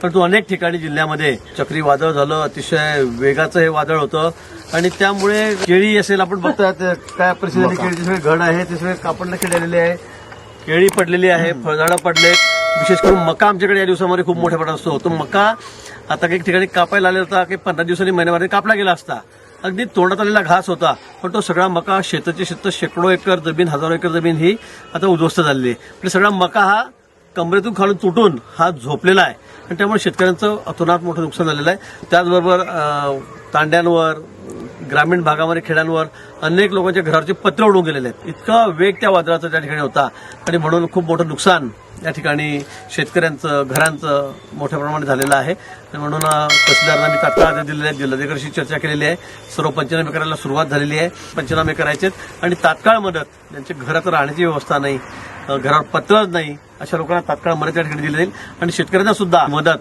परंतु अनेक ठिकाणी जिल्ह्यामध्ये चक्रीवादळ झालं, अतिशय वेगाचं हे वादळ होतं आणि त्यामुळे केळी असेल, आपण बघतात काय परिस्थिती, केळीचे सगळे घड आहे ते सगळे कापडला केलेले आहे, केळी पडलेली आहे, फळझाडं पडलेत. विशेष करून मका आमच्याकडे या दिवसामध्ये खूप मोठ्या प्रमाणात असतो. तो मका आता काही ठिकाणी कापायला आलेला होता, काही 15 दिवसांनी महिन्यामध्ये कापला गेला असता. अगदी तोंडात आलेला घास होता, पण तो सगळा मका शेताची शेत शेकडो एकर जमीन, हजारो एकर जमीन ही आता उद्ध्वस्त झालेली आहे. म्हणजे सगळा मका हा कमरेतून खालून तुटून हा झोपलेला आहे आणि त्यामुळे शेतकऱ्यांचं अतोनात मोठं नुकसान झालेलं आहे. त्याचबरोबर तांड्यांवर, ग्रामीण भागामध्ये, खेड्यांवर अनेक लोकांच्या घरावरचे पत्र उडून गेलेले आहेत. इतका वेग त्या वादळाचा त्या ठिकाणी होता आणि म्हणून खूप मोठं नुकसान या ठिकाणी शेतकऱ्यांचं, घरांचं मोठ्या प्रमाणात झालेलं आहे. म्हणून तहसीलदारांना मी तात्काळ आदेश दिलेले आहेत, जिल्हाधिकाऱ्यांशी चर्चा केलेली आहे, सर्व पंचनामे करायला सुरुवात झालेली आहे, पंचनामे करायचे आणि तात्काळ मदत, ज्यांच्या घरात राहण्याची व्यवस्था नाही, घरावर पत्रच नाही, अशा लोकांना तात्काळ मदत या ठिकाणी दिली जाईल आणि शेतकऱ्यांना सुद्धा मदत